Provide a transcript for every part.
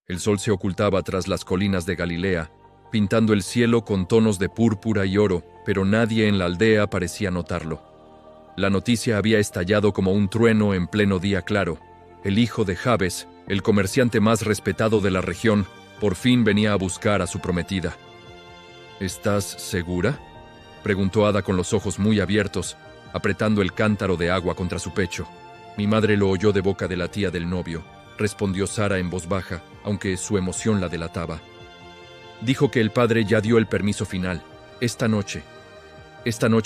El sol se ocultaba tras las colinas de Galilea, pintando el cielo con tonos de púrpura y oro, pero nadie en la aldea parecía notarlo. La noticia había estallado como un trueno en pleno día claro. El hijo de Jabes, el comerciante más respetado de la región, por fin venía a buscar a su prometida. ¿Estás segura?, preguntó Ada con los ojos muy abiertos, apretando el cántaro de agua contra su pecho. Mi madre lo oyó de boca de la tía del novio, respondió Sara en voz baja, aunque su emoción la delataba. Dijo que el padre ya dio el permiso final. Esta noche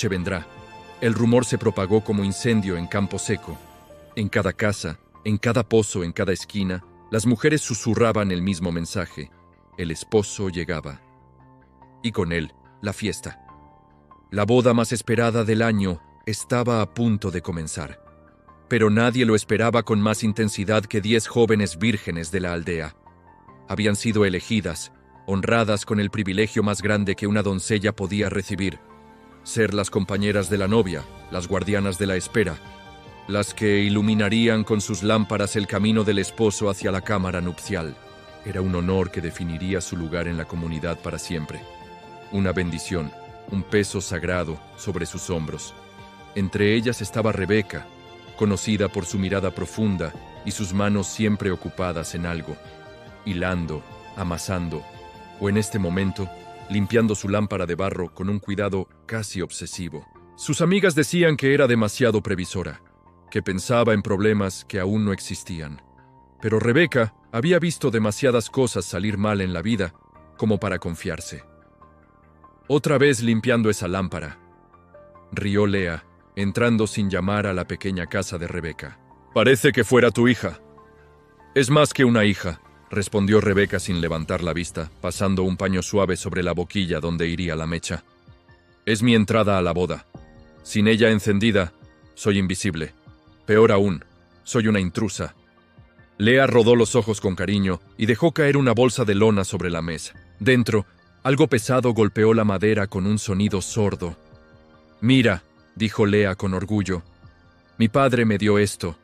vendrá. El rumor se propagó como incendio en campo seco. En cada casa, en cada pozo, en cada esquina, las mujeres susurraban el mismo mensaje. El esposo llegaba. Y con él, la fiesta. La boda más esperada del año estaba a punto de comenzar. Pero nadie lo esperaba con más intensidad que 10 jóvenes vírgenes de la aldea. Habían sido elegidas, honradas con el privilegio más grande que una doncella podía recibir: ser las compañeras de la novia, las guardianas de la espera, las que iluminarían con sus lámparas el camino del esposo hacia la cámara nupcial. Era un honor que definiría su lugar en la comunidad para siempre. Una bendición, un peso sagrado sobre sus hombros. Entre ellas estaba Rebeca, conocida por su mirada profunda y sus manos siempre ocupadas en algo, hilando, amasando, o en este momento, limpiando su lámpara de barro con un cuidado casi obsesivo. Sus amigas decían que era demasiado previsora, que pensaba en problemas que aún no existían. Pero Rebeca había visto demasiadas cosas salir mal en la vida como para confiarse. Otra vez limpiando esa lámpara, rió Lea, entrando sin llamar a la pequeña casa de Rebeca. Parece que fuera tu hija. Es más que una hija, respondió Rebeca sin levantar la vista, pasando un paño suave sobre la boquilla donde iría la mecha. Es mi entrada a la boda. Sin ella encendida, soy invisible. Peor aún, soy una intrusa. Lea rodó los ojos con cariño y dejó caer una bolsa de lona sobre la mesa. Dentro, algo pesado golpeó la madera con un sonido sordo. Mira, dijo Lea con orgullo. Mi padre me dio esto.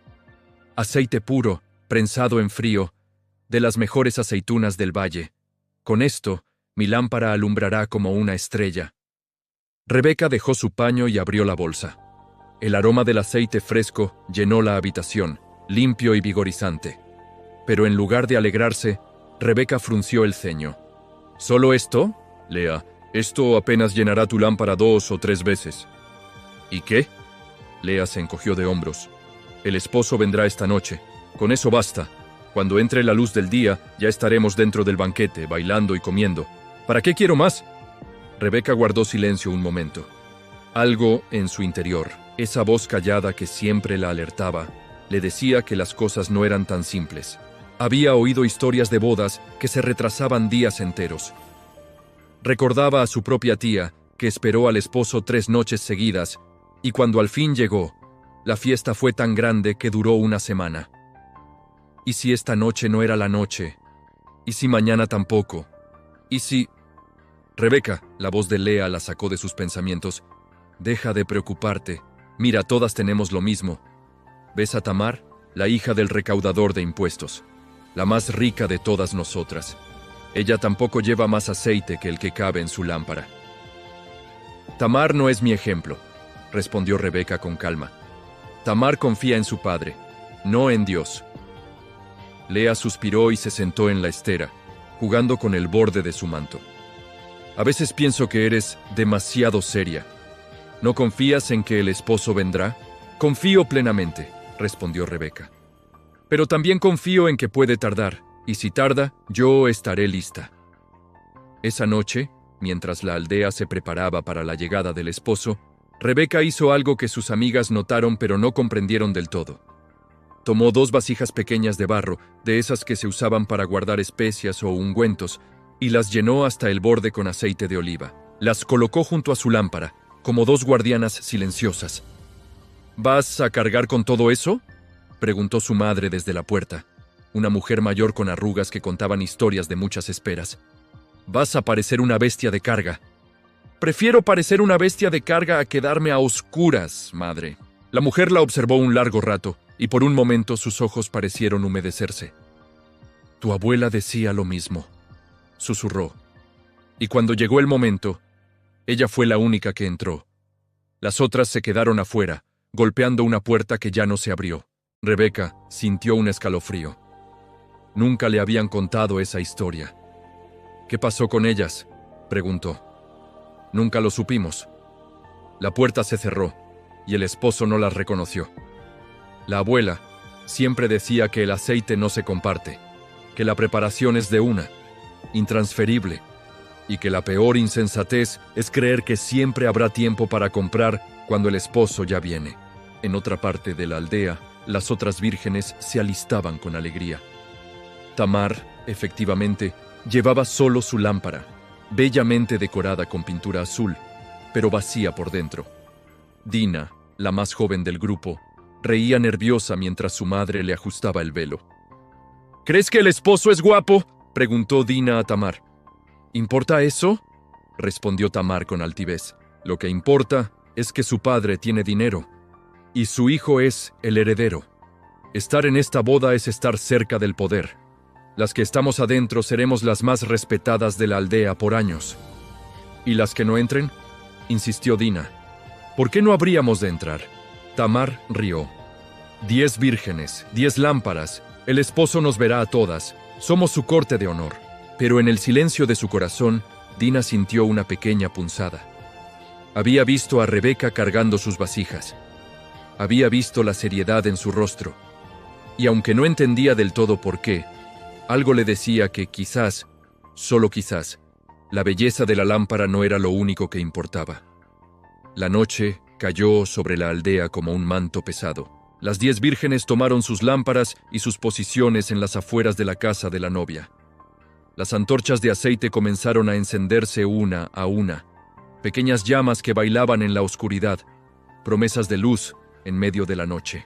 Aceite puro, prensado en frío, de las mejores aceitunas del valle. Con esto, mi lámpara alumbrará como una estrella. Rebeca dejó su paño y abrió la bolsa. El aroma del aceite fresco llenó la habitación, limpio y vigorizante. Pero en lugar de alegrarse, Rebeca frunció el ceño. ¿Solo esto? Lea, esto apenas llenará tu lámpara 2 o 3 veces. ¿Y qué? Lea se encogió de hombros. El esposo vendrá esta noche. Con eso basta. Cuando entre la luz del día, ya estaremos dentro del banquete, bailando y comiendo. ¿Para qué quiero más? Rebeca guardó silencio un momento. Algo en su interior, esa voz callada que siempre la alertaba, le decía que las cosas no eran tan simples. Había oído historias de bodas que se retrasaban días enteros. Recordaba a su propia tía, que esperó al esposo 3 noches seguidas, y cuando al fin llegó, la fiesta fue tan grande que duró una semana. ¿Y si esta noche no era la noche? ¿Y si mañana tampoco? ¿Y si...? Rebeca, la voz de Lea la sacó de sus pensamientos. Deja de preocuparte. Mira, todas tenemos lo mismo. ¿Ves a Tamar? La hija del recaudador de impuestos. La más rica de todas nosotras. Ella tampoco lleva más aceite que el que cabe en su lámpara. Tamar no es mi ejemplo, respondió Rebeca con calma. Tamar confía en su padre, no en Dios. Lea suspiró y se sentó en la estera, jugando con el borde de su manto. A veces pienso que eres demasiado seria. ¿No confías en que el esposo vendrá? Confío plenamente, respondió Rebeca. Pero también confío en que puede tardar, y si tarda, yo estaré lista. Esa noche, mientras la aldea se preparaba para la llegada del esposo, Rebeca hizo algo que sus amigas notaron pero no comprendieron del todo. Tomó 2 vasijas pequeñas de barro, de esas que se usaban para guardar especias o ungüentos, y las llenó hasta el borde con aceite de oliva. Las colocó junto a su lámpara, como 2 guardianas silenciosas. ¿Vas a cargar con todo eso?, preguntó su madre desde la puerta, una mujer mayor con arrugas que contaban historias de muchas esperas. Vas a parecer una bestia de carga. Prefiero parecer una bestia de carga a quedarme a oscuras, madre. La mujer la observó un largo rato, y por un momento sus ojos parecieron humedecerse. Tu abuela decía lo mismo, susurró. Y cuando llegó el momento, ella fue la única que entró. Las otras se quedaron afuera, golpeando una puerta que ya no se abrió. Rebeca sintió un escalofrío. Nunca le habían contado esa historia. ¿Qué pasó con ellas?, preguntó. Nunca lo supimos. La puerta se cerró, y el esposo no las reconoció. La abuela siempre decía que el aceite no se comparte, que la preparación es de una, intransferible, y que la peor insensatez es creer que siempre habrá tiempo para comprar cuando el esposo ya viene. En otra parte de la aldea, las otras vírgenes se alistaban con alegría. Tamar, efectivamente, llevaba solo su lámpara, bellamente decorada con pintura azul, pero vacía por dentro. Dina, la más joven del grupo, reía nerviosa mientras su madre le ajustaba el velo. ¿Crees que el esposo es guapo?, preguntó Dina a Tamar. ¿Importa eso?, respondió Tamar con altivez. Lo que importa es que su padre tiene dinero, y su hijo es el heredero. Estar en esta boda es estar cerca del poder. Las que estamos adentro seremos las más respetadas de la aldea por años. ¿Y las que no entren?, insistió Dina. ¿Por qué no habríamos de entrar? Tamar rió. 10 vírgenes, 10 lámparas. El esposo nos verá a todas. Somos su corte de honor. Pero en el silencio de su corazón, Dina sintió una pequeña punzada. Había visto a Rebeca cargando sus vasijas. Había visto la seriedad en su rostro. Y aunque no entendía del todo por qué, algo le decía que quizás, solo quizás, la belleza de la lámpara no era lo único que importaba. La noche cayó sobre la aldea como un manto pesado. Las 10 vírgenes tomaron sus lámparas y sus posiciones en las afueras de la casa de la novia. Las antorchas de aceite comenzaron a encenderse una a una, pequeñas llamas que bailaban en la oscuridad, promesas de luz en medio de la noche.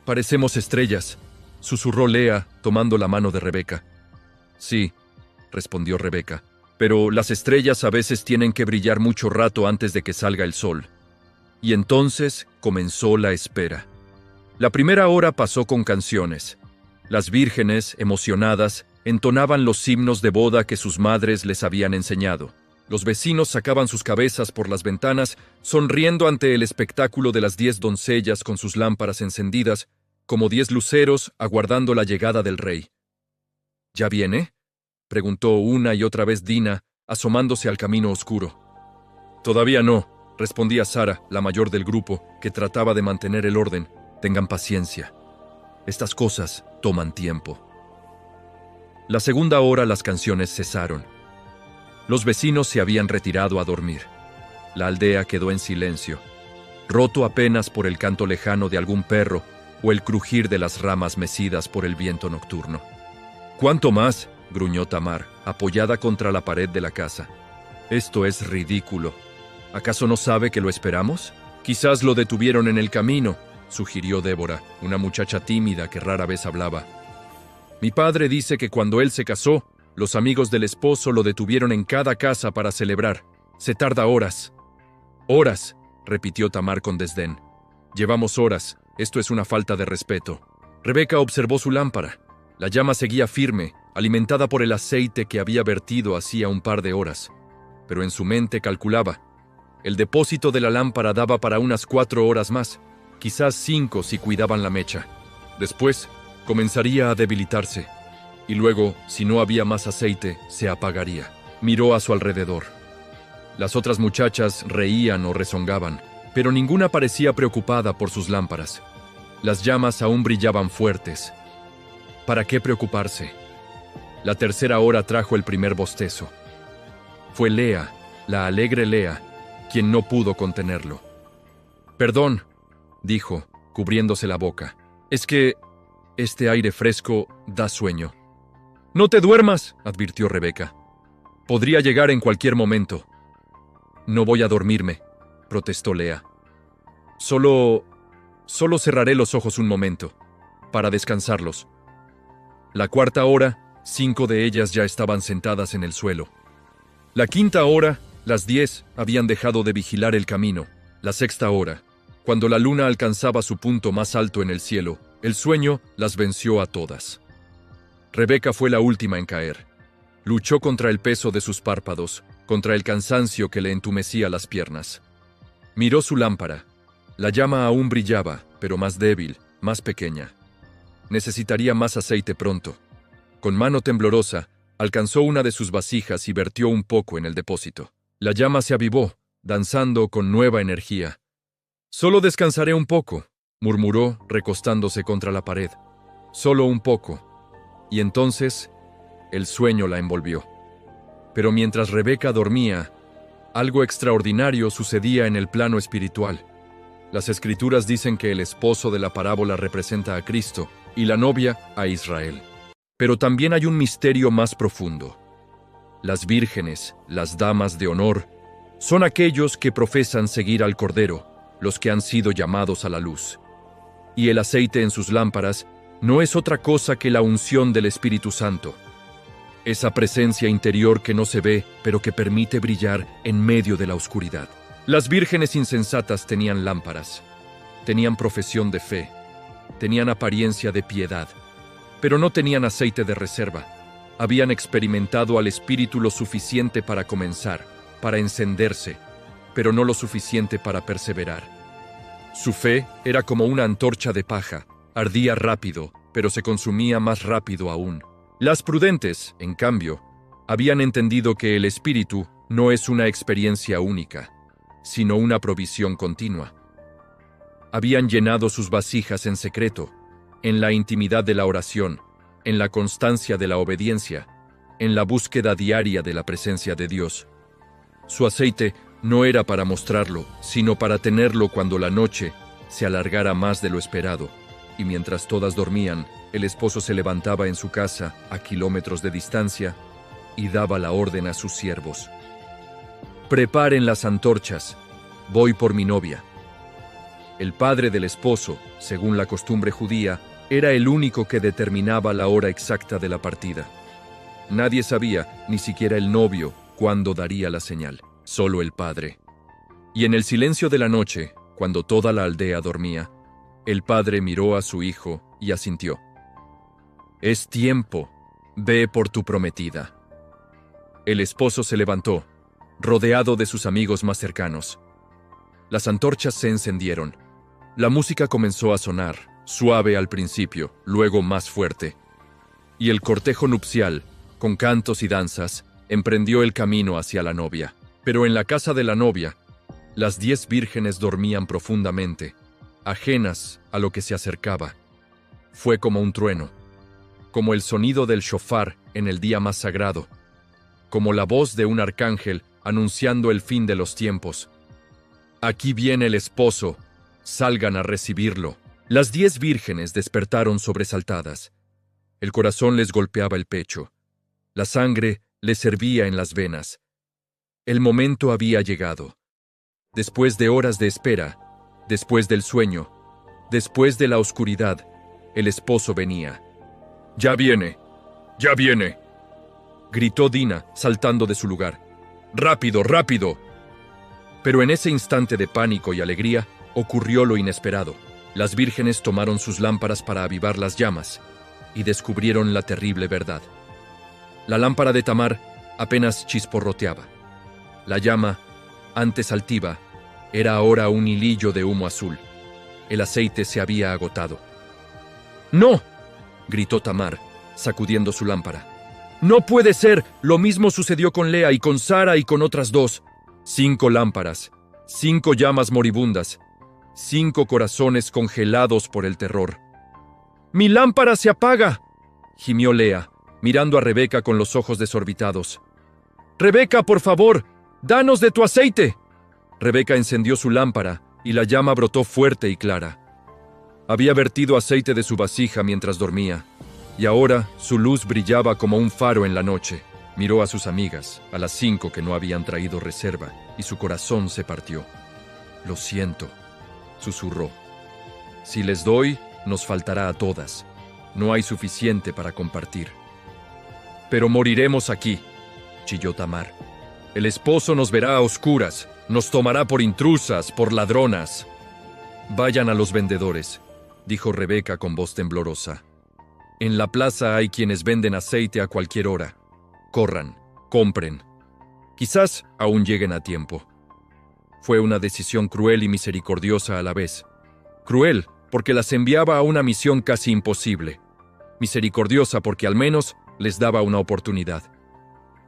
«Parecemos estrellas», susurró Lea, tomando la mano de Rebeca. «Sí», respondió Rebeca, «pero las estrellas a veces tienen que brillar mucho rato antes de que salga el sol». Y entonces comenzó la espera. La primera hora pasó con canciones. Las vírgenes, emocionadas, entonaban los himnos de boda que sus madres les habían enseñado. Los vecinos sacaban sus cabezas por las ventanas, sonriendo ante el espectáculo de las 10 doncellas con sus lámparas encendidas, como 10 luceros aguardando la llegada del rey. ¿Ya viene?, preguntó una y otra vez Dina, asomándose al camino oscuro. «Todavía no», respondía Sara, la mayor del grupo, que trataba de mantener el orden. «Tengan paciencia. Estas cosas toman tiempo». La segunda hora las canciones cesaron. Los vecinos se habían retirado a dormir. La aldea quedó en silencio, roto apenas por el canto lejano de algún perro o el crujir de las ramas mecidas por el viento nocturno. «¿Cuánto más?», gruñó Tamar, apoyada contra la pared de la casa. «Esto es ridículo. ¿Acaso no sabe que lo esperamos? Quizás lo detuvieron en el camino», sugirió Débora, una muchacha tímida que rara vez hablaba. «Mi padre dice que cuando él se casó, los amigos del esposo lo detuvieron en cada casa para celebrar. Se tarda horas». «Horas», repitió Tamar con desdén. «Llevamos horas. Esto es una falta de respeto». Rebeca observó su lámpara. La llama seguía firme, alimentada por el aceite que había vertido hacía un par de horas. Pero en su mente calculaba. El depósito de la lámpara daba para unas 4 horas más, quizás 5 si cuidaban la mecha. Después, comenzaría a debilitarse. Y luego, si no había más aceite, se apagaría. Miró a su alrededor. Las otras muchachas reían o rezongaban, pero ninguna parecía preocupada por sus lámparas. Las llamas aún brillaban fuertes. ¿Para qué preocuparse? La tercera hora trajo el primer bostezo. Fue Lea, la alegre Lea, quien no pudo contenerlo. «Perdón», dijo, cubriéndose la boca. «Es que este aire fresco da sueño». «No te duermas», advirtió Rebeca. «Podría llegar en cualquier momento». «No voy a dormirme», protestó Lea. Solo cerraré los ojos un momento, para descansarlos». La cuarta hora, 5 de ellas ya estaban sentadas en el suelo. La quinta hora, las 10 habían dejado de vigilar el camino. La sexta hora, cuando la luna alcanzaba su punto más alto en el cielo, el sueño las venció a todas. Rebeca fue la última en caer. Luchó contra el peso de sus párpados, contra el cansancio que le entumecía las piernas. Miró su lámpara. La llama aún brillaba, pero más débil, más pequeña. Necesitaría más aceite pronto. Con mano temblorosa, alcanzó una de sus vasijas y vertió un poco en el depósito. La llama se avivó, danzando con nueva energía. «Solo descansaré un poco», murmuró, recostándose contra la pared. «Solo un poco». Y entonces, el sueño la envolvió. Pero mientras Rebeca dormía, algo extraordinario sucedía en el plano espiritual. Las Escrituras dicen que el esposo de la parábola representa a Cristo y la novia a Israel. Pero también hay un misterio más profundo. Las vírgenes, las damas de honor, son aquellos que profesan seguir al Cordero, los que han sido llamados a la luz. Y el aceite en sus lámparas no es otra cosa que la unción del Espíritu Santo. Esa presencia interior que no se ve, pero que permite brillar en medio de la oscuridad. Las vírgenes insensatas tenían lámparas, tenían profesión de fe, tenían apariencia de piedad, pero no tenían aceite de reserva. Habían experimentado al Espíritu lo suficiente para comenzar, para encenderse, pero no lo suficiente para perseverar. Su fe era como una antorcha de paja, ardía rápido, pero se consumía más rápido aún. Las prudentes, en cambio, habían entendido que el Espíritu no es una experiencia única, sino una provisión continua. Habían llenado sus vasijas en secreto, en la intimidad de la oración, en la constancia de la obediencia, en la búsqueda diaria de la presencia de Dios. Su aceite no era para mostrarlo, sino para tenerlo cuando la noche se alargara más de lo esperado, y mientras todas dormían, el esposo se levantaba en su casa, a kilómetros de distancia, y daba la orden a sus siervos. «Preparen las antorchas, voy por mi novia». El padre del esposo, según la costumbre judía, era el único que determinaba la hora exacta de la partida. Nadie sabía, ni siquiera el novio, cuándo daría la señal, solo el padre. Y en el silencio de la noche, cuando toda la aldea dormía, el padre miró a su hijo y asintió. «Es tiempo, ve por tu prometida». El esposo se levantó, rodeado de sus amigos más cercanos. Las antorchas se encendieron. La música comenzó a sonar, suave al principio, luego más fuerte. Y el cortejo nupcial, con cantos y danzas, emprendió el camino hacia la novia. Pero en la casa de la novia, las 10 vírgenes dormían profundamente, ajenas a lo que se acercaba. Fue como un trueno, como el sonido del shofar en el día más sagrado, como la voz de un arcángel anunciando el fin de los tiempos. «Aquí viene el esposo, salgan a recibirlo». Las 10 vírgenes despertaron sobresaltadas. El corazón les golpeaba el pecho. La sangre les hervía en las venas. El momento había llegado. Después de horas de espera, después del sueño, después de la oscuridad, el esposo venía. «¡Ya viene! ¡Ya viene!», gritó Dina, saltando de su lugar. «¡Rápido, rápido!». Pero en ese instante de pánico y alegría, ocurrió lo inesperado. Las vírgenes tomaron sus lámparas para avivar las llamas y descubrieron la terrible verdad. La lámpara de Tamar apenas chisporroteaba. La llama, antes altiva, era ahora un hilillo de humo azul. El aceite se había agotado. «¡No!», gritó Tamar, sacudiendo su lámpara. «¡No puede ser! Lo mismo sucedió con Lea y con Sara y con otras 2. 5 lámparas, 5 llamas moribundas, 5 corazones congelados por el terror». «¡Mi lámpara se apaga!», gimió Lea, mirando a Rebeca con los ojos desorbitados. «Rebeca, por favor, danos de tu aceite». Rebeca encendió su lámpara y la llama brotó fuerte y clara. Había vertido aceite de su vasija mientras dormía, y ahora su luz brillaba como un faro en la noche. Miró a sus amigas, a las 5 que no habían traído reserva, y su corazón se partió. «Lo siento», susurró. «Si les doy, nos faltará a todas. No hay suficiente para compartir». «Pero moriremos aquí», chilló Tamar. «El esposo nos verá a oscuras, nos tomará por intrusas, por ladronas». «Vayan a los vendedores», dijo Rebeca con voz temblorosa. En la plaza hay quienes venden aceite a cualquier hora. Corran, compren. Quizás aún lleguen a tiempo. Fue una decisión cruel y misericordiosa a la vez. Cruel, porque las enviaba a una misión casi imposible. Misericordiosa, porque al menos les daba una oportunidad.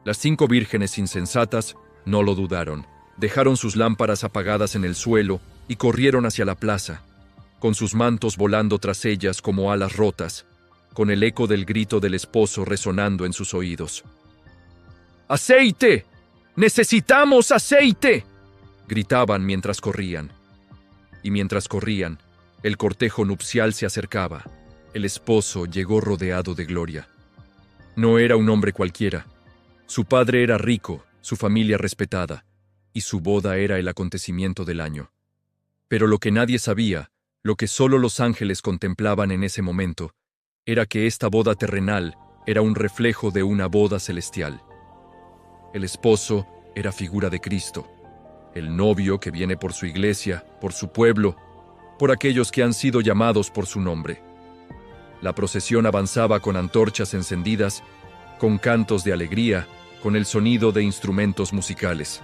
Las 5 vírgenes insensatas no lo dudaron. Dejaron sus lámparas apagadas en el suelo y corrieron hacia la plaza, con sus mantos volando tras ellas como alas rotas, con el eco del grito del esposo resonando en sus oídos. ¡Aceite! ¡Necesitamos aceite!, gritaban mientras corrían. Y mientras corrían, el cortejo nupcial se acercaba. El esposo llegó rodeado de gloria. No era un hombre cualquiera. Su padre era rico, su familia respetada, y su boda era el acontecimiento del año. Pero lo que nadie sabía, lo que solo los ángeles contemplaban en ese momento, era que esta boda terrenal era un reflejo de una boda celestial. El esposo era figura de Cristo, el novio que viene por su iglesia, por su pueblo, por aquellos que han sido llamados por su nombre. La procesión avanzaba con antorchas encendidas, con cantos de alegría, con el sonido de instrumentos musicales.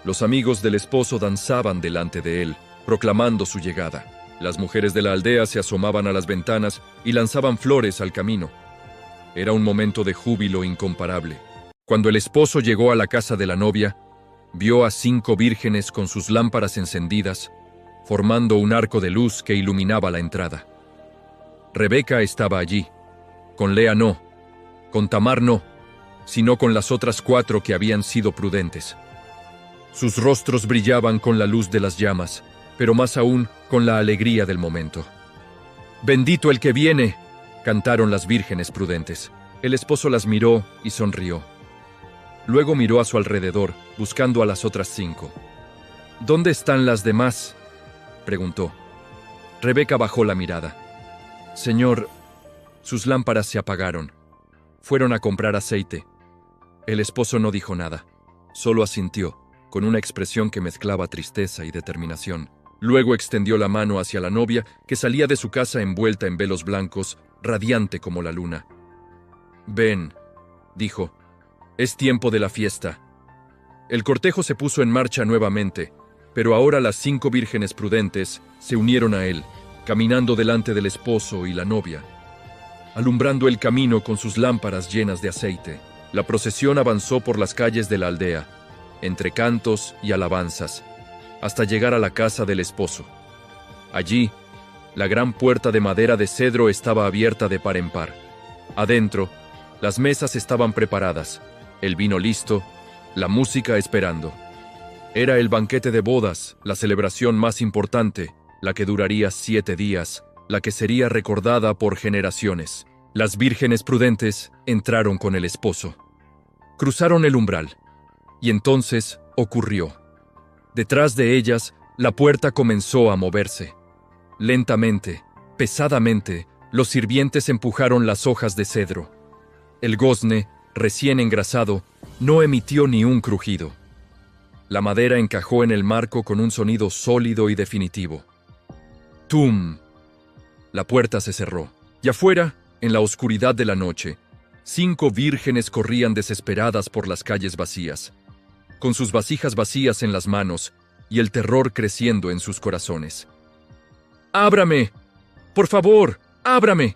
Los amigos del esposo danzaban delante de él, proclamando su llegada. Las mujeres de la aldea se asomaban a las ventanas y lanzaban flores al camino. Era un momento de júbilo incomparable. Cuando el esposo llegó a la casa de la novia, vio a 5 vírgenes con sus lámparas encendidas, formando un arco de luz que iluminaba la entrada. Rebeca estaba allí. Con Lea no, con Tamar no, sino con las otras 4 que habían sido prudentes. Sus rostros brillaban con la luz de las llamas, pero más aún con la alegría del momento. «Bendito el que viene», cantaron las vírgenes prudentes. El esposo las miró y sonrió. Luego miró a su alrededor, buscando a las otras 5. «¿Dónde están las demás?», preguntó. Rebeca bajó la mirada. «Señor, sus lámparas se apagaron. Fueron a comprar aceite». El esposo no dijo nada, solo asintió, con una expresión que mezclaba tristeza y determinación. Luego extendió la mano hacia la novia, que salía de su casa envuelta en velos blancos, radiante como la luna. «Ven», dijo, «es tiempo de la fiesta». El cortejo se puso en marcha nuevamente, pero ahora las 5 vírgenes prudentes se unieron a él, caminando delante del esposo y la novia, alumbrando el camino con sus lámparas llenas de aceite. La procesión avanzó por las calles de la aldea, entre cantos y alabanzas, hasta llegar a la casa del esposo. Allí, la gran puerta de madera de cedro estaba abierta de par en par. Adentro, las mesas estaban preparadas, el vino listo, la música esperando. Era el banquete de bodas, la celebración más importante, la que duraría 7 días, la que sería recordada por generaciones. Las vírgenes prudentes entraron con el esposo. Cruzaron el umbral, y entonces ocurrió. Detrás de ellas, la puerta comenzó a moverse. Lentamente, pesadamente, los sirvientes empujaron las hojas de cedro. El gozne, recién engrasado, no emitió ni un crujido. La madera encajó en el marco con un sonido sólido y definitivo. ¡Tum! La puerta se cerró, y afuera, en la oscuridad de la noche, 5 vírgenes corrían desesperadas por las calles vacías, con sus vasijas vacías en las manos y el terror creciendo en sus corazones. ¡Ábrame! ¡Por favor, ábrame!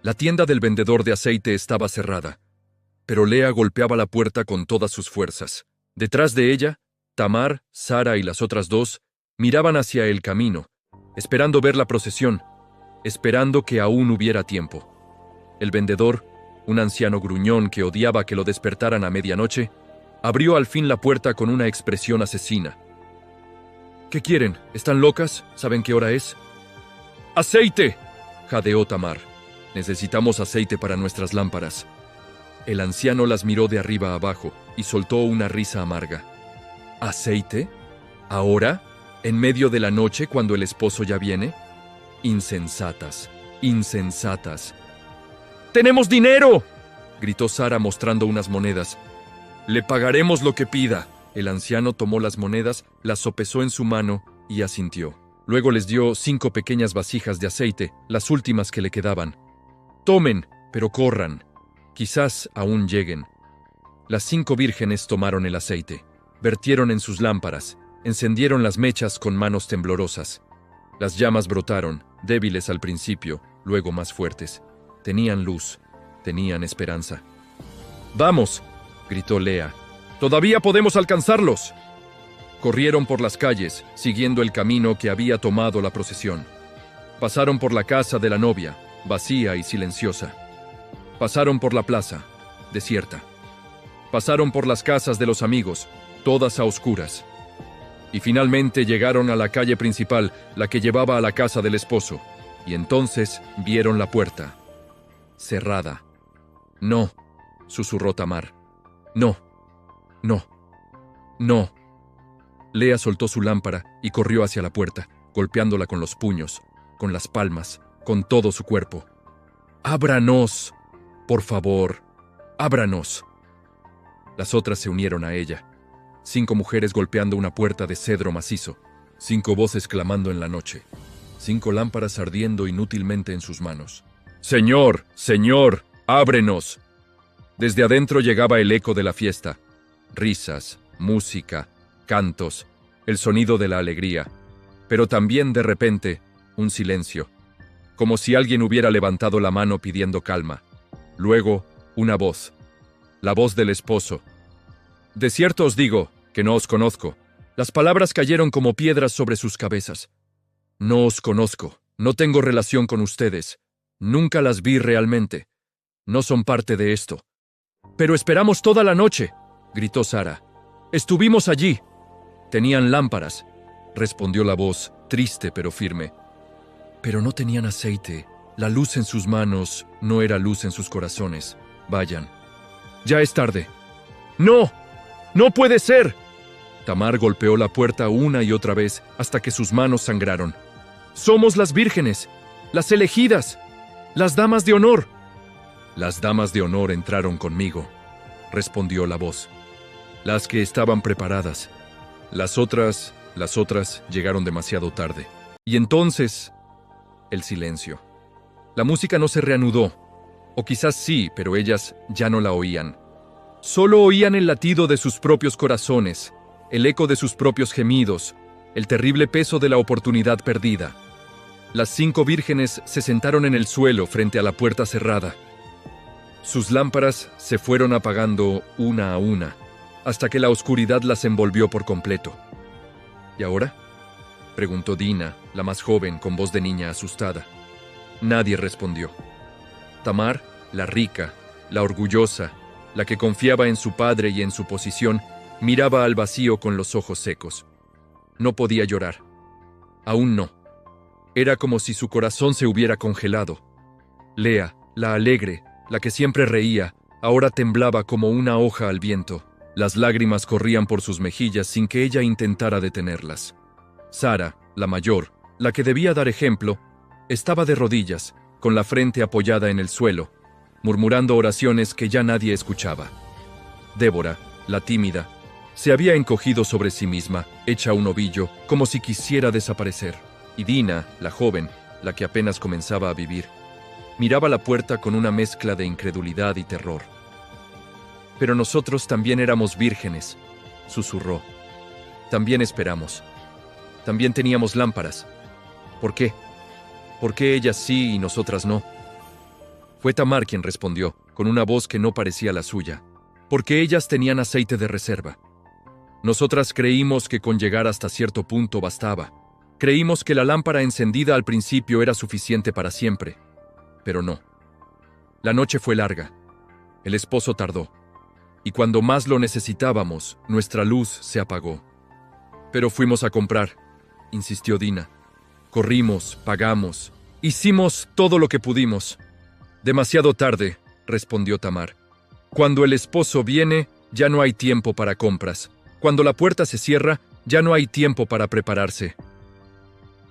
La tienda del vendedor de aceite estaba cerrada, pero Lea golpeaba la puerta con todas sus fuerzas. Detrás de ella, Tamar, Sara y las otras 2 miraban hacia el camino, esperando ver la procesión, esperando que aún hubiera tiempo. El vendedor, un anciano gruñón que odiaba que lo despertaran a medianoche, abrió al fin la puerta con una expresión asesina. «¿Qué quieren? ¿Están locas? ¿Saben qué hora es?» «¡Aceite!», jadeó Tamar. «Necesitamos aceite para nuestras lámparas». El anciano las miró de arriba a abajo y soltó una risa amarga. «¿Aceite? ¿Ahora? ¿En medio de la noche cuando el esposo ya viene? Insensatas, insensatas». «¡Tenemos dinero!», gritó Sara mostrando unas monedas. «Le pagaremos lo que pida». El anciano tomó las monedas, las sopesó en su mano y asintió. Luego les dio 5 pequeñas vasijas de aceite, las últimas que le quedaban. Tomen, pero corran. Quizás aún lleguen. Las 5 vírgenes tomaron el aceite, vertieron en sus lámparas, encendieron las mechas con manos temblorosas. Las llamas brotaron, débiles al principio, luego más fuertes. Tenían luz, tenían esperanza. ¡Vamos!, gritó Lea. ¡Todavía podemos alcanzarlos! Corrieron por las calles, siguiendo el camino que había tomado la procesión. Pasaron por la casa de la novia, vacía y silenciosa. Pasaron por la plaza, desierta. Pasaron por las casas de los amigos, todas a oscuras. Y finalmente llegaron a la calle principal, la que llevaba a la casa del esposo, y entonces vieron la puerta. Cerrada. «No», susurró Tamar. «No, no, no». Lea soltó su lámpara y corrió hacia la puerta, golpeándola con los puños, con las palmas, con todo su cuerpo. «¡Ábranos! Por favor, ábranos». Las otras se unieron a ella. 5 mujeres golpeando una puerta de cedro macizo. 5 voces clamando en la noche. 5 lámparas ardiendo inútilmente en sus manos. «¡Señor! ¡Señor! ¡Ábrenos!». Desde adentro llegaba el eco de la fiesta. Risas, música, cantos, el sonido de la alegría. Pero también, de repente, un silencio. Como si alguien hubiera levantado la mano pidiendo calma. Luego, una voz. La voz del esposo. «De cierto os digo que no os conozco». Las palabras cayeron como piedras sobre sus cabezas. «No os conozco, no tengo relación con ustedes. Nunca las vi realmente. No son parte de esto». «Pero esperamos toda la noche», gritó Sara. «Estuvimos allí». «Tenían lámparas», respondió la voz, triste pero firme. «Pero no tenían aceite. La luz en sus manos no era luz en sus corazones. Vayan. Ya es tarde». «¡No! ¡No puede ser!». Tamar golpeó la puerta una y otra vez hasta que sus manos sangraron. «Somos las vírgenes, las elegidas, las damas de honor». «Las damas de honor entraron conmigo», respondió la voz. «Las que estaban preparadas. Las otras llegaron demasiado tarde». Y entonces, el silencio. La música no se reanudó. O quizás sí, pero ellas ya no la oían. Solo oían el latido de sus propios corazones, el eco de sus propios gemidos, el terrible peso de la oportunidad perdida. Las 5 vírgenes se sentaron en el suelo frente a la puerta cerrada. Sus lámparas se fueron apagando una a una, hasta que la oscuridad las envolvió por completo. ¿Y ahora?, preguntó Dina, la más joven, con voz de niña asustada. Nadie respondió. Tamar, la rica, la orgullosa, la que confiaba en su padre y en su posición, miraba al vacío con los ojos secos. No podía llorar. Aún no. Era como si su corazón se hubiera congelado. Lea, la alegre, la que siempre reía, ahora temblaba como una hoja al viento. Las lágrimas corrían por sus mejillas sin que ella intentara detenerlas. Sara, la mayor, la que debía dar ejemplo, estaba de rodillas, con la frente apoyada en el suelo, murmurando oraciones que ya nadie escuchaba. Débora, la tímida, se había encogido sobre sí misma, hecha un ovillo, como si quisiera desaparecer. Y Dina, la joven, la que apenas comenzaba a vivir, miraba la puerta con una mezcla de incredulidad y terror. «Pero nosotros también éramos vírgenes», susurró. «También esperamos. También teníamos lámparas. ¿Por qué? ¿Por qué ellas sí y nosotras no?». Fue Tamar quien respondió, con una voz que no parecía la suya. «Porque ellas tenían aceite de reserva. Nosotras creímos que con llegar hasta cierto punto bastaba. Creímos que la lámpara encendida al principio era suficiente para siempre. Pero no. La noche fue larga. El esposo tardó. Y cuando más lo necesitábamos, nuestra luz se apagó. Pero fuimos a comprar», insistió Dina. «Corrimos, pagamos, hicimos todo lo que pudimos». «Demasiado tarde», respondió Tamar. «Cuando el esposo viene, ya no hay tiempo para compras. Cuando la puerta se cierra, ya no hay tiempo para prepararse».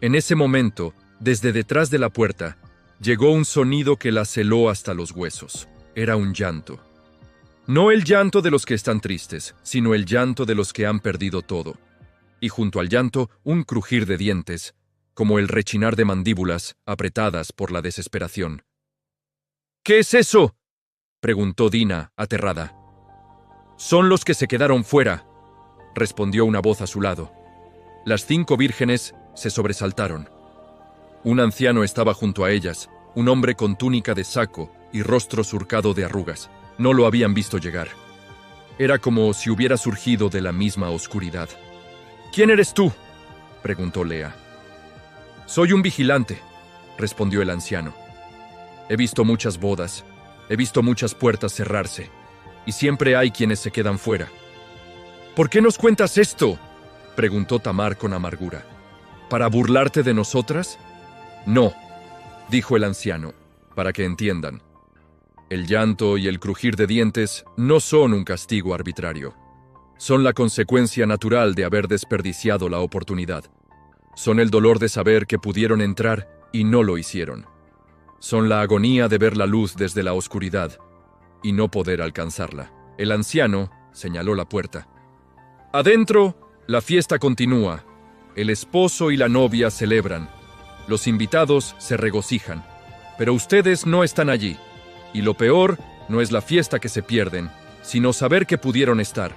En ese momento, desde detrás de la puerta, llegó un sonido que la celó hasta los huesos. Era un llanto. No el llanto de los que están tristes, sino el llanto de los que han perdido todo. Y junto al llanto, un crujir de dientes, como el rechinar de mandíbulas apretadas por la desesperación. ¿Qué es eso?, preguntó Dina, aterrada. Son los que se quedaron fuera, respondió una voz a su lado. Las 5 vírgenes se sobresaltaron. Un anciano estaba junto a ellas, un hombre con túnica de saco y rostro surcado de arrugas. No lo habían visto llegar. Era como si hubiera surgido de la misma oscuridad. ¿Quién eres tú?, preguntó Lea. Soy un vigilante, respondió el anciano. He visto muchas bodas, he visto muchas puertas cerrarse, y siempre hay quienes se quedan fuera. ¿Por qué nos cuentas esto?, preguntó Tamar con amargura. ¿Para burlarte de nosotras? No, dijo el anciano, para que entiendan. El llanto y el crujir de dientes no son un castigo arbitrario. Son la consecuencia natural de haber desperdiciado la oportunidad. Son el dolor de saber que pudieron entrar y no lo hicieron. Son la agonía de ver la luz desde la oscuridad y no poder alcanzarla. El anciano señaló la puerta. Adentro, la fiesta continúa. El esposo y la novia celebran. Los invitados se regocijan. Pero ustedes no están allí. Y lo peor no es la fiesta que se pierden, sino saber que pudieron estar,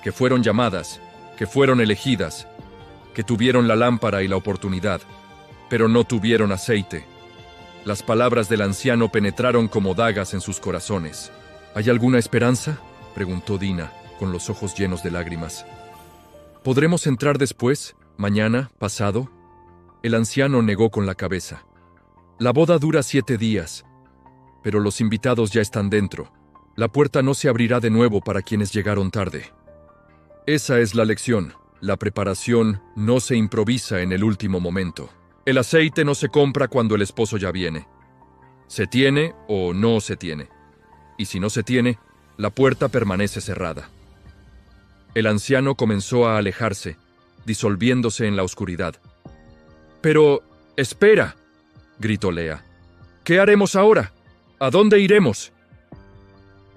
que fueron llamadas, que fueron elegidas, que tuvieron la lámpara y la oportunidad, pero no tuvieron aceite. Las palabras del anciano penetraron como dagas en sus corazones. ¿Hay alguna esperanza?, preguntó Dina, con los ojos llenos de lágrimas. ¿Podremos entrar después, mañana, pasado? El anciano negó con la cabeza. La boda dura 7 días, pero los invitados ya están dentro. La puerta no se abrirá de nuevo para quienes llegaron tarde. Esa es la lección. La preparación no se improvisa en el último momento. El aceite no se compra cuando el esposo ya viene. Se tiene o no se tiene. Y si no se tiene, la puerta permanece cerrada. El anciano comenzó a alejarse, disolviéndose en la oscuridad. «Pero, espera», gritó Lea. «¿Qué haremos ahora? ¿A dónde iremos?».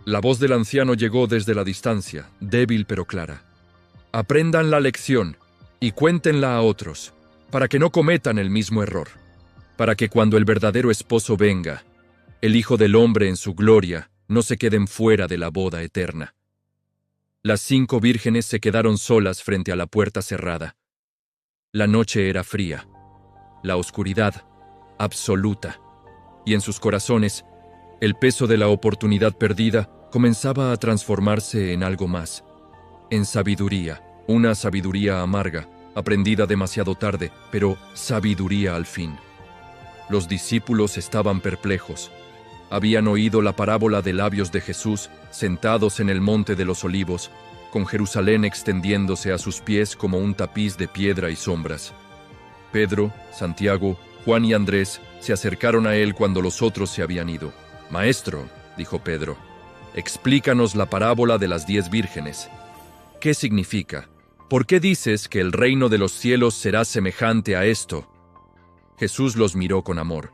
La voz del anciano llegó desde la distancia, débil pero clara. «Aprendan la lección y cuéntenla a otros, para que no cometan el mismo error, para que cuando el verdadero esposo venga, el Hijo del Hombre en su gloria, no se queden fuera de la boda eterna». Las 5 vírgenes se quedaron solas frente a la puerta cerrada. La noche era fría, la oscuridad absoluta, y en sus corazones, el peso de la oportunidad perdida comenzaba a transformarse en algo más, en sabiduría, una sabiduría amarga, aprendida demasiado tarde, pero sabiduría al fin. Los discípulos estaban perplejos. Habían oído la parábola de labios de Jesús, sentados en el monte de los olivos, con Jerusalén extendiéndose a sus pies como un tapiz de piedra y sombras. Pedro, Santiago, Juan y Andrés se acercaron a él cuando los otros se habían ido. «Maestro», dijo Pedro, «explícanos la parábola de las 10 vírgenes. ¿Qué significa? ¿Por qué dices que el reino de los cielos será semejante a esto?» Jesús los miró con amor,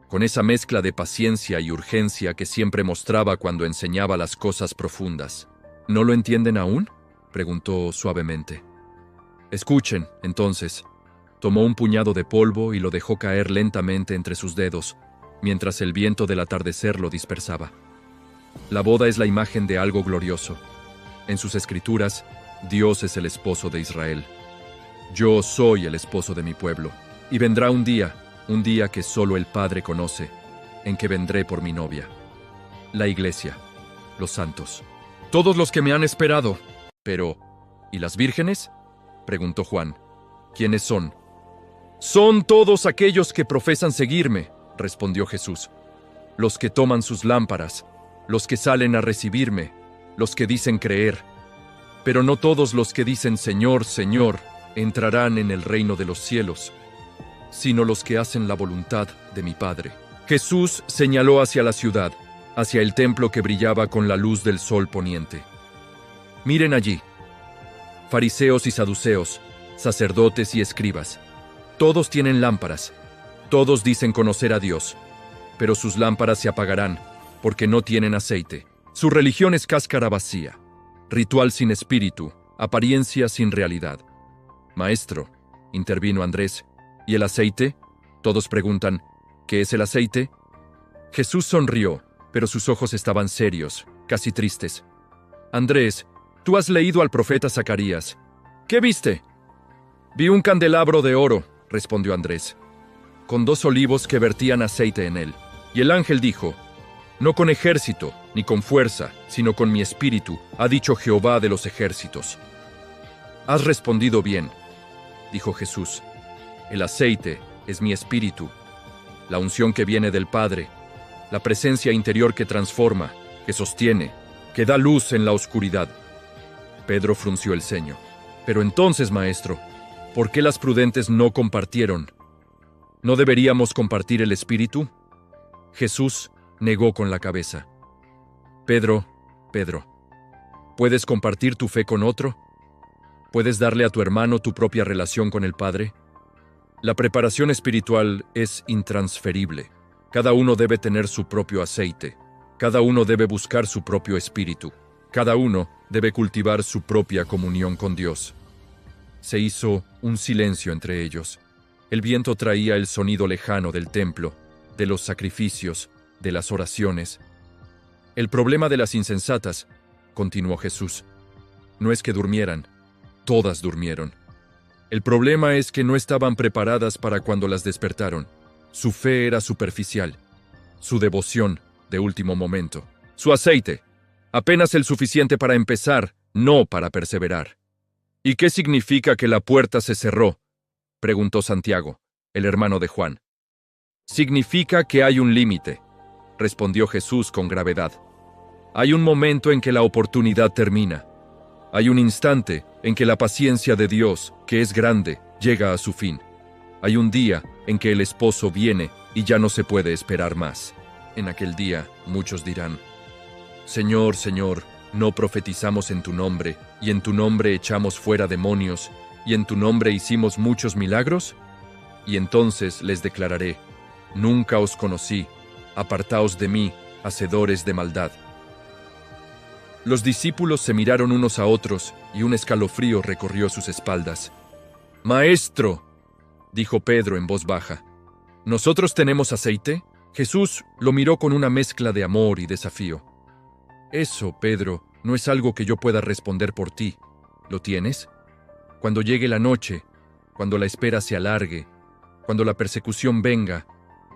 con esa mezcla de paciencia y urgencia que siempre mostraba cuando enseñaba las cosas profundas. ¿No lo entienden aún?, preguntó suavemente. «Escuchen, entonces». Tomó un puñado de polvo y lo dejó caer lentamente entre sus dedos, mientras el viento del atardecer lo dispersaba. La boda es la imagen de algo glorioso. En sus escrituras, Dios es el esposo de Israel. Yo soy el esposo de mi pueblo, y vendrá un día que solo el Padre conoce, en que vendré por mi novia. La iglesia, los santos, todos los que me han esperado. Pero, ¿y las vírgenes?, preguntó Juan. ¿Quiénes son? «Son todos aquellos que profesan seguirme», respondió Jesús. «Los que toman sus lámparas, los que salen a recibirme, los que dicen creer. Pero no todos los que dicen Señor, Señor, entrarán en el reino de los cielos, sino los que hacen la voluntad de mi Padre». Jesús señaló hacia la ciudad, hacia el templo que brillaba con la luz del sol poniente. «Miren allí. Fariseos y saduceos, sacerdotes y escribas. Todos tienen lámparas, todos dicen conocer a Dios, pero sus lámparas se apagarán porque no tienen aceite. Su religión es cáscara vacía, ritual sin espíritu, apariencia sin realidad». «Maestro», intervino Andrés, «¿y el aceite?». Todos preguntan, ¿qué es el aceite? Jesús sonrió, pero sus ojos estaban serios, casi tristes. Andrés, tú has leído al profeta Zacarías. ¿Qué viste? Vi un candelabro de oro, respondió Andrés, con 2 olivos que vertían aceite en él. Y el ángel dijo: no con ejército, ni con fuerza, sino con mi espíritu, ha dicho Jehová de los ejércitos. Has respondido bien, dijo Jesús. El aceite es mi espíritu, la unción que viene del Padre, la presencia interior que transforma, que sostiene, que da luz en la oscuridad. Pedro frunció el ceño. Pero entonces, maestro, ¿por qué las prudentes no compartieron? ¿No deberíamos compartir el espíritu? Jesús negó con la cabeza. Pedro, ¿puedes compartir tu fe con otro? ¿Puedes darle a tu hermano tu propia relación con el Padre? La preparación espiritual es intransferible. Cada uno debe tener su propio aceite. Cada uno debe buscar su propio espíritu. Cada uno debe cultivar su propia comunión con Dios. Se hizo un silencio entre ellos. El viento traía el sonido lejano del templo, de los sacrificios, de las oraciones. El problema de las insensatas, continuó Jesús, no es que durmieran, todas durmieron. El problema es que no estaban preparadas para cuando las despertaron. Su fe era superficial, su devoción de último momento, su aceite, apenas el suficiente para empezar, no para perseverar. ¿Y qué significa que la puerta se cerró?, preguntó Santiago, el hermano de Juan. Significa que hay un límite, respondió Jesús con gravedad. Hay un momento en que la oportunidad termina. Hay un instante en que la paciencia de Dios, que es grande, llega a su fin. Hay un día en que el esposo viene y ya no se puede esperar más. En aquel día muchos dirán: Señor, Señor, ¿no profetizamos en tu nombre, y en tu nombre echamos fuera demonios, y en tu nombre hicimos muchos milagros? Y entonces les declararé: nunca os conocí, apartaos de mí, hacedores de maldad. Los discípulos se miraron unos a otros, y un escalofrío recorrió sus espaldas. «Maestro», dijo Pedro en voz baja, ¿nosotros tenemos aceite? Jesús lo miró con una mezcla de amor y desafío. Eso, Pedro, no es algo que yo pueda responder por ti. ¿Lo tienes? Cuando llegue la noche, cuando la espera se alargue, cuando la persecución venga,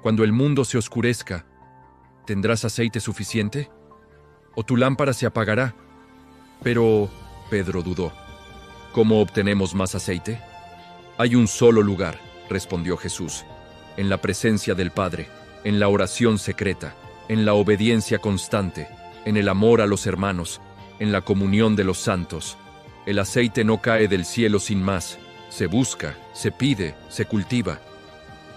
cuando el mundo se oscurezca, ¿tendrás aceite suficiente? ¿O tu lámpara se apagará? Pero Pedro dudó. ¿Cómo obtenemos más aceite? Hay un solo lugar, respondió Jesús, en la presencia del Padre, en la oración secreta, en la obediencia constante, en el amor a los hermanos, en la comunión de los santos. El aceite no cae del cielo sin más, se busca, se pide, se cultiva.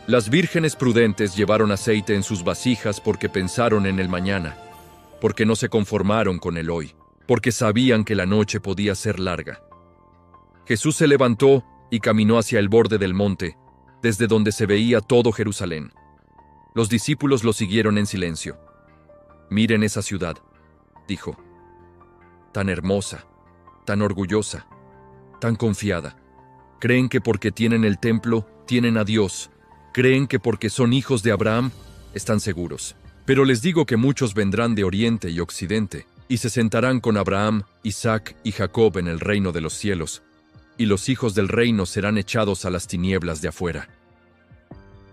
Las vírgenes prudentes llevaron aceite en sus vasijas porque pensaron en el mañana, porque no se conformaron con el hoy, porque sabían que la noche podía ser larga. Jesús se levantó y caminó hacia el borde del monte, desde donde se veía todo Jerusalén. Los discípulos lo siguieron en silencio. «Miren esa ciudad», dijo. «Tan hermosa, tan orgullosa, tan confiada. Creen que porque tienen el templo, tienen a Dios. Creen que porque son hijos de Abraham, están seguros. Pero les digo que muchos vendrán de oriente y occidente, y se sentarán con Abraham, Isaac y Jacob en el reino de los cielos, y los hijos del reino serán echados a las tinieblas de afuera».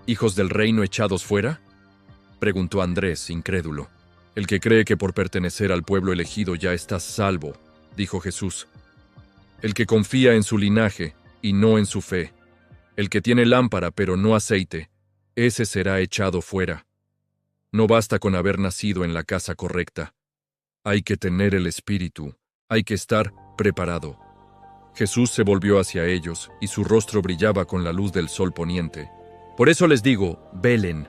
«¿Hijos del reino echados fuera?», preguntó Andrés, incrédulo. «El que cree que por pertenecer al pueblo elegido ya está salvo», dijo Jesús. «El que confía en su linaje y no en su fe, el que tiene lámpara pero no aceite, ese será echado fuera. No basta con haber nacido en la casa correcta. Hay que tener el espíritu, hay que estar preparado». Jesús se volvió hacia ellos, y su rostro brillaba con la luz del sol poniente. «Por eso les digo, velen.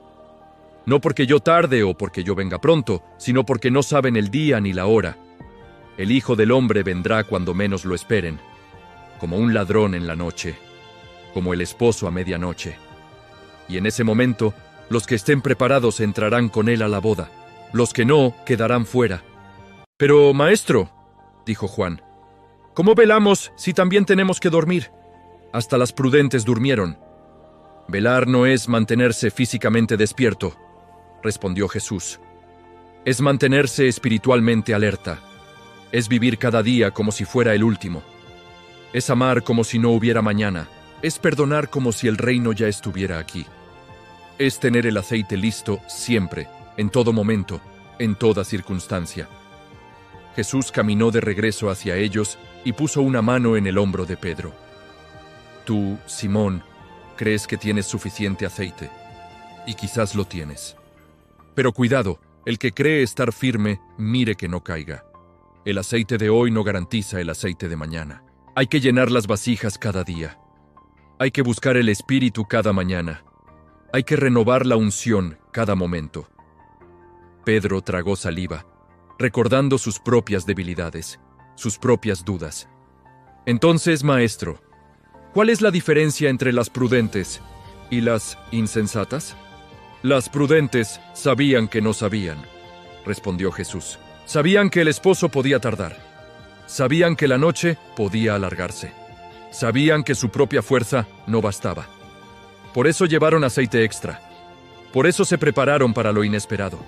No porque yo tarde o porque yo venga pronto, sino porque no saben el día ni la hora. El Hijo del Hombre vendrá cuando menos lo esperen, como un ladrón en la noche, como el esposo a medianoche. Y en ese momento, los que estén preparados entrarán con él a la boda, los que no quedarán fuera». «Pero, maestro», dijo Juan, «¿cómo velamos si también tenemos que dormir? Hasta las prudentes durmieron». «Velar no es mantenerse físicamente despierto», respondió Jesús. Es mantenerse espiritualmente alerta. Es vivir cada día como si fuera el último. Es amar como si no hubiera mañana. Es perdonar como si el reino ya estuviera aquí. Es tener el aceite listo siempre, en todo momento, en toda circunstancia. Jesús caminó de regreso hacia ellos y puso una mano en el hombro de Pedro. Tú, Simón, crees que tienes suficiente aceite, y quizás lo tienes. Pero cuidado, el que cree estar firme, mire que no caiga. El aceite de hoy no garantiza el aceite de mañana. Hay que llenar las vasijas cada día. Hay que buscar el Espíritu cada mañana. Hay que renovar la unción cada momento. Pedro tragó saliva, recordando sus propias debilidades, sus propias dudas. Entonces, maestro, ¿cuál es la diferencia entre las prudentes y las insensatas? Las prudentes sabían que no sabían, respondió Jesús. Sabían que el esposo podía tardar. Sabían que la noche podía alargarse. Sabían que su propia fuerza no bastaba. Por eso llevaron aceite extra. Por eso se prepararon para lo inesperado.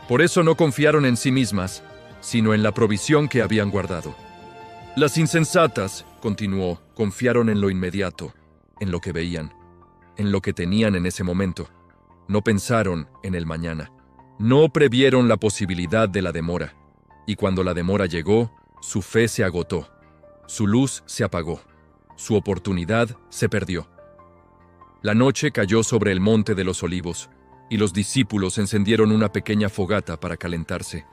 Por eso no confiaron en sí mismas, sino en la provisión que habían guardado. Las insensatas, continuó, confiaron en lo inmediato, en lo que veían, en lo que tenían en ese momento. No pensaron en el mañana. No previeron la posibilidad de la demora. Y cuando la demora llegó, su fe se agotó. Su luz se apagó. Su oportunidad se perdió. La noche cayó sobre el monte de los olivos, y los discípulos encendieron una pequeña fogata para calentarse.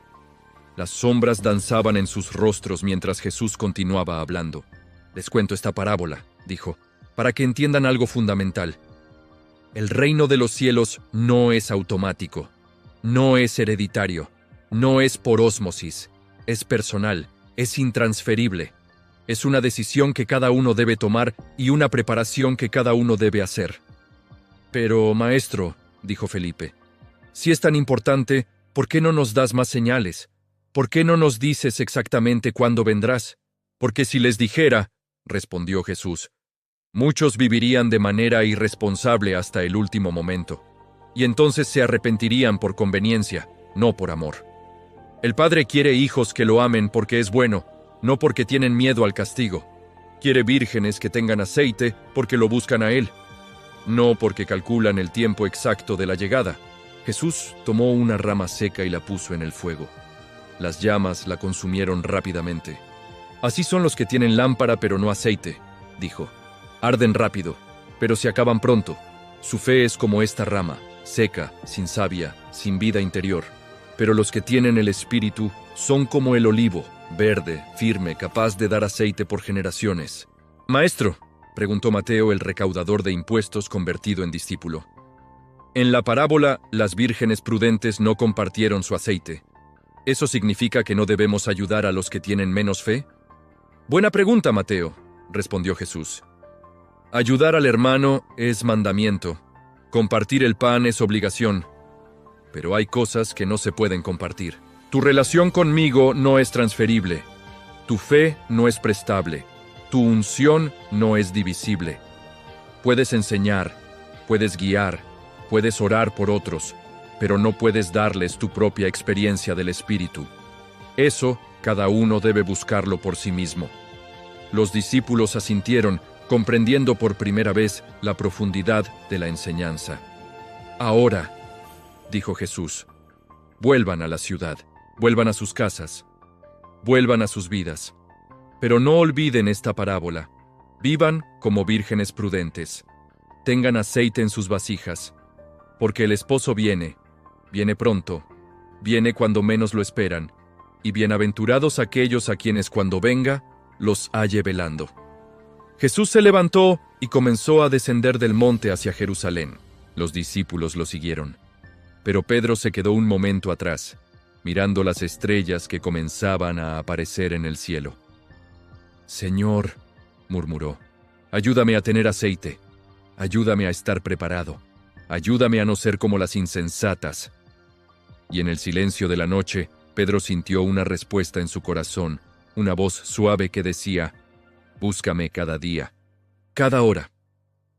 Las sombras danzaban en sus rostros mientras Jesús continuaba hablando. Les cuento esta parábola, dijo, para que entiendan algo fundamental. El reino de los cielos no es automático, no es hereditario, no es por ósmosis, es personal, es intransferible. Es una decisión que cada uno debe tomar y una preparación que cada uno debe hacer. Pero, maestro, dijo Felipe, si es tan importante, ¿por qué no nos das más señales? ¿Por qué no nos dices exactamente cuándo vendrás? Porque si les dijera, respondió Jesús, muchos vivirían de manera irresponsable hasta el último momento, y entonces se arrepentirían por conveniencia, no por amor. El Padre quiere hijos que lo amen porque es bueno, no porque tienen miedo al castigo. Quiere vírgenes que tengan aceite porque lo buscan a Él, no porque calculan el tiempo exacto de la llegada. Jesús tomó una rama seca y la puso en el fuego. Las llamas la consumieron rápidamente. Así son los que tienen lámpara pero no aceite, dijo. Arden rápido, pero se acaban pronto. Su fe es como esta rama, seca, sin savia, sin vida interior. Pero los que tienen el Espíritu son como el olivo, verde, firme, capaz de dar aceite por generaciones. Maestro, preguntó Mateo, el recaudador de impuestos convertido en discípulo. En la parábola, las vírgenes prudentes no compartieron su aceite. ¿Eso significa que no debemos ayudar a los que tienen menos fe? Buena pregunta, Mateo, respondió Jesús. Ayudar al hermano es mandamiento. Compartir el pan es obligación. Pero hay cosas que no se pueden compartir. Tu relación conmigo no es transferible. Tu fe no es prestable. Tu unción no es divisible. Puedes enseñar, puedes guiar, puedes orar por otros, pero no puedes darles tu propia experiencia del Espíritu. Eso, cada uno debe buscarlo por sí mismo. Los discípulos asintieron, comprendiendo por primera vez la profundidad de la enseñanza. Ahora, dijo Jesús, vuelvan a la ciudad, vuelvan a sus casas, vuelvan a sus vidas. Pero no olviden esta parábola. Vivan como vírgenes prudentes. Tengan aceite en sus vasijas, porque el esposo viene pronto, viene cuando menos lo esperan, y bienaventurados aquellos a quienes cuando venga, los halle velando. Jesús se levantó y comenzó a descender del monte hacia Jerusalén. Los discípulos lo siguieron. Pero Pedro se quedó un momento atrás, mirando las estrellas que comenzaban a aparecer en el cielo. Señor, murmuró, ayúdame a tener aceite, ayúdame a estar preparado, ayúdame a no ser como las insensatas. Y en el silencio de la noche, Pedro sintió una respuesta en su corazón, una voz suave que decía, búscame cada día, cada hora,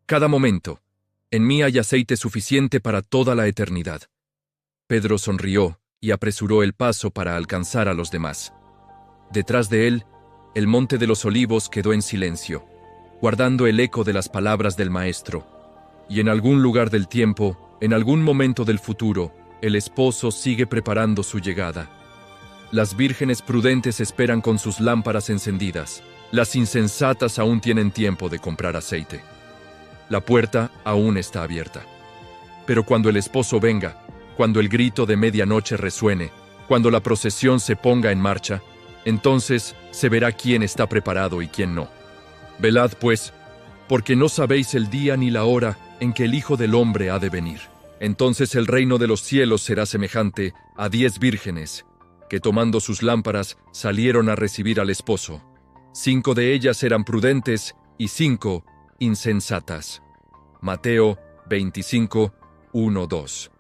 cada momento. En mí hay aceite suficiente para toda la eternidad. Pedro sonrió y apresuró el paso para alcanzar a los demás. Detrás de él, el monte de los olivos quedó en silencio, guardando el eco de las palabras del Maestro. Y en algún lugar del tiempo, en algún momento del futuro, el esposo sigue preparando su llegada. Las vírgenes prudentes esperan con sus lámparas encendidas. Las insensatas aún tienen tiempo de comprar aceite. La puerta aún está abierta. Pero cuando el esposo venga, cuando el grito de medianoche resuene, cuando la procesión se ponga en marcha, entonces se verá quién está preparado y quién no. Velad, pues, porque no sabéis el día ni la hora en que el Hijo del Hombre ha de venir. Entonces el reino de los cielos será semejante a 10 vírgenes, que tomando sus lámparas salieron a recibir al esposo. 5 de ellas eran prudentes y 5 insensatas. Mateo 25, 1-2.